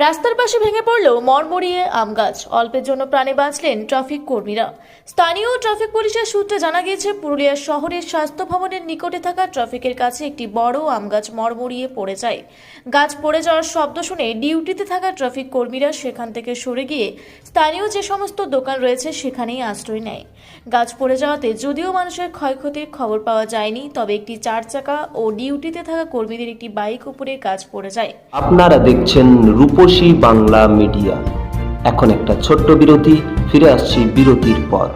রাস্তার পাশে ভেঙে পড়ল মরমরিয়ে আম গাছ। অল্পের জন্য প্রাণে বাঁচলেন ট্রাফিক কর্মীরা। স্থানীয় ট্রাফিক পুলিশের সূত্রে জানা গিয়েছে, পুরুলিয়া শহরের স্বাস্থ্য ভবনের নিকটে থাকা ট্রাফিকের কাছে একটি বড় আম গাছ মরমরিয়ে পড়ে যায়। গাছ পড়ে যাওয়ার শব্দ শুনে ডিউটিতে থাকা ট্রাফিক কর্মীরা সেখান থেকে সরে গিয়ে স্থানীয় যে সমস্ত দোকান রয়েছে সেখানেই আশ্রয় নেয়। গাছ পড়ে যাওয়াতে যদিও মানুষের ক্ষয়ক্ষতির খবর পাওয়া যায়নি, তবে একটি 4 চাকা ও ডিউটিতে থাকা কর্মীদের একটি বাইক উপরে গাছ পড়ে যায়। আপনারা দেখছেন রূপসী বাংলা মিডিয়া। এখন একটা ছোট্ট বিরতি, ফিরে আসছি বিরতির পর।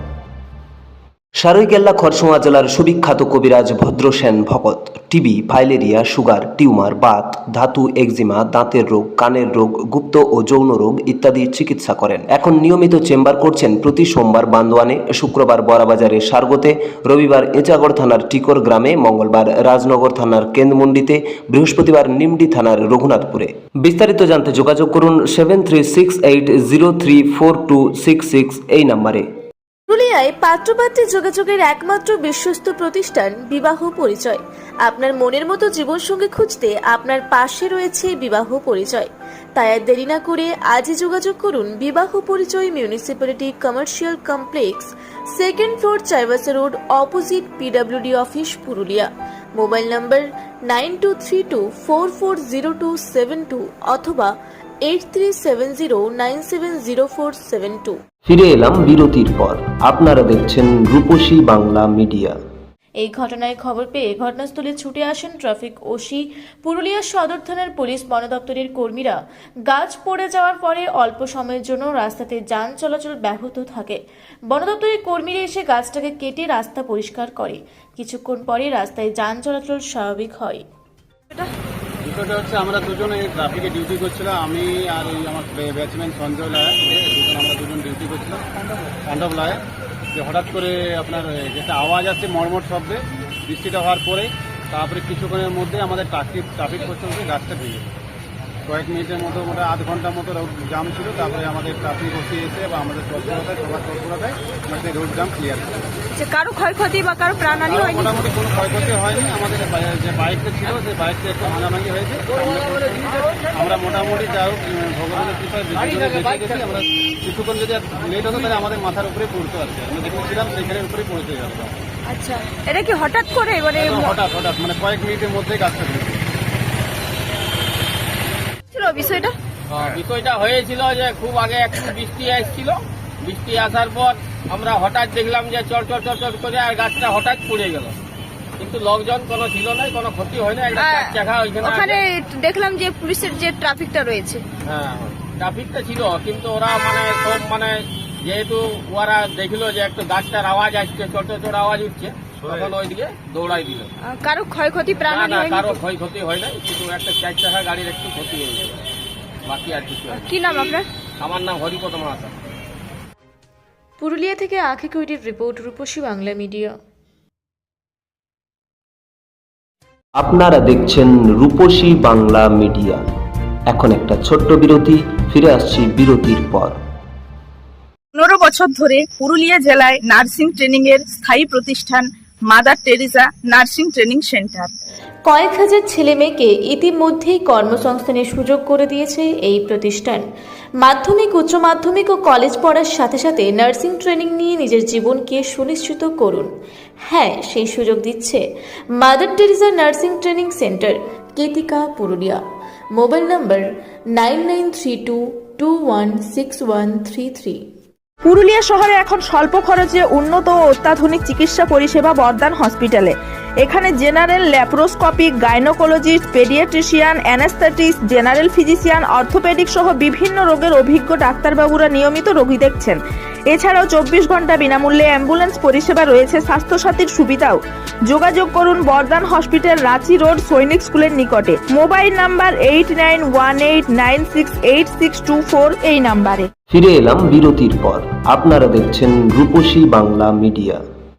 সারৈকেল্লা খরসোয়া জেলার সুবিখ্যাত কবিরাজ Bhadrasen Bhagat TB, filaria, sugar, tumour, Baat, ধাতু, একজিমা, দাঁতের রোগ, কানের রোগ, গুপ্ত ও যৌন রোগ ইত্যাদি চিকিৎসা করেন। এখন নিয়মিত চেম্বার করছেন প্রতি সোমবার বান্দোয়ানে, শুক্রবার বড়াবাজারের সারগোতে, রবিবার এঁচাগড় থানার টিকর গ্রামে, মঙ্গলবার রাজনগর থানার কেন্দ্রমন্ডিতে, বৃহস্পতিবার নিমডি থানার রঘুনাথপুরে। বিস্তারিত জানতে যোগাযোগ করুন 7368034266 এই নম্বরে। পুরুলিয়ায় পাত্রপাত্রী যোগাযোগের একমাত্র বিশ্বস্ত প্রতিষ্ঠান বিবাহ পরিচয়। আপনার মনের মতো জীবনসঙ্গী খুঁজতে আপনার পাশে রয়েছে বিবাহ পরিচয়। তাই আর দেরি না করে আজই যোগাযোগ করুন বিবাহ পরিচয়, municipality commercial complex, 2nd floor, Chaibasa road, opposite PWD office, Purulia. Mobile নম্বর 9232440272 অথবা 8370970472। ফিরে এলাম বিরতির পর। আপনারা দেখছেন রূপসী বাংলা মিডিয়া। এই ঘটনায় খবর পেয়ে ঘটনাস্থলে ছুটে আসেন ট্রাফিক ওসি, পুরুলিয়া সদর থানার পুলিশ, বন দপ্তরের কর্মীরা। গাছ পড়ে যাওয়ার পরে অল্প সময়ের জন্য রাস্তাতে যান চলাচল ব্যাহত থাকে। বন দপ্তরের কর্মীরা এসে গাছটাকে কেটে রাস্তা পরিষ্কার করে। কিছুক্ষণ পরে রাস্তায় যান চলাচল স্বাভাবিক হয়। বিষয়টা হচ্ছে, আমরা দুজন এই ট্রাফিকে ডিউটি করছিলাম, আমি আর ওই আমার ব্যাচম্যান সঞ্জয় লায়া, আমরা দুজন ডিউটি করছিলাম পাণ্ডব লায়া। যে হঠাৎ করে আপনার যেটা আওয়াজ আসছে মর্মট শব্দে, বৃষ্টিটা হওয়ার পরে তারপরে কিছুক্ষণের মধ্যে আমাদের ট্রাফিক পর্যন্ত গাছটা ভেঙে কয়েক মিনিটের মতো, মোটা আধ ঘন্টার মতো রোড জাম ছিল। তারপরে আমাদের ট্রাফিক ওসি এসে বা আমাদের তৎপরতায়, সবার তৎপরতায় আমাদের রোড জাম ক্লিয়ার করে। কারো ক্ষয়ক্ষতি বা কারো প্রাণহানি হয়নি? মোটামুটি কোনো ক্ষয়ক্ষতি হয়নি। আমাদের যে বাইকটা ছিল সেই বাইকটা একটু ভাঙাভাঙি হয়েছে। আমরা মোটামুটি যা হোক ভগবানের কৃপায় বেঁচে গেছি। আমরা কিছুক্ষণ যদি লেট হতো তাহলে আমাদের মাথার উপরে পড়তো আর কি। আমরা দেখেছিলাম সেখানের উপরে পড়তে যাবো। আচ্ছা, এটা কি হঠাৎ করে হঠাৎ মানে কয়েক মিনিটের মধ্যে গাছটা বিষয়টা হয়েছিল যে খুব আগে একটু বৃষ্টি আসছিল। বৃষ্টি আসার পর আমরা হঠাৎ দেখলাম যে চট করে আর গাছটা হঠাৎ পড়ে গেল, কিন্তু লোকজন কোনো ছিল না, কোনো ক্ষতি হয় না। একটা চাকা ওখানে দেখলাম যে পুলিশের যে ট্রাফিকটা রয়েছে, হ্যাঁ ট্রাফিকটা ছিল, কিন্তু ওরা সব যেহেতু ওরা দেখলো যে একটু গাছটার আওয়াজ আসছে, ছোট আওয়াজ উঠছে, তখন ওইদিকে দৌড়াই দিল। কারো ক্ষয়ক্ষতি প্রাণহানি হয়নি? কারো ক্ষয়ক্ষতি হয় নাই, কিন্তু একটা 4 চাকা গাড়ির একটু ক্ষতি হয়েছে, বাকি আর কিছু। কি নাম আপনার? আমার নাম হরিপদ মাহাতো। পুরুলিয়া থেকে আখি কৈরির রিপোর্ট, রূপসী বাংলা মিডিয়া। আপনারা দেখছেন রূপসী বাংলা মিডিয়া। এখন একটা ছোট্ট বিরতি, ফিরে আসছি বিরতির পর। 15 বছর ধরে পুরুলিয়া জেলায় নার্সিং ট্রেনিং এর স্থায়ী প্রতিষ্ঠান mother Teresa nursing training centre. কয়েক হাজার ছেলে মেয়েকে ইতিমধ্যেই কর্মসংস্থানের সুযোগ করে দিয়েছে এই প্রতিষ্ঠান। মাধ্যমিক, উচ্চ মাধ্যমিক ও কলেজ পড়ার সাথে সাথে নার্সিং ট্রেনিং নিয়ে নিজের জীবনকে সুনিশ্চিত করুন। হ্যাঁ, সেই সুযোগ দিচ্ছে Mother Teresa nursing training centre, Ketika, Purulia. Mobile number 9932216133। Purulia শহরে এখন স্বল্প খরচে উন্নত ও অত্যাধুনিক চিকিৎসা পরিষেবা বর্দান হসপিটালে। এখানে general, laparoscopic, gynaecologist, paediatrician, anaesthetist, general physician, orthopaedic সহ বিভিন্ন রোগের অভিজ্ঞ ডাক্তারবাবুরা নিয়মিত রোগী দেখছেন। এছাড়াও 24 ঘন্টা বিনামূল্যে অ্যাম্বুলেন্স পরিষেবা রয়েছে, স্বাস্থ্যসাথীর সুবিধাও। যোগাযোগ করুন বর্দান হসপিটাল, রাঁচি রোড, সৈনিক স্কুলের নিকটে। মোবাইল নাম্বার 8918968624 এই নাম্বারে। ফিরে এলাম বিরতির পর। আপনারা দেখছেন রূপসী বাংলা মিডিয়া।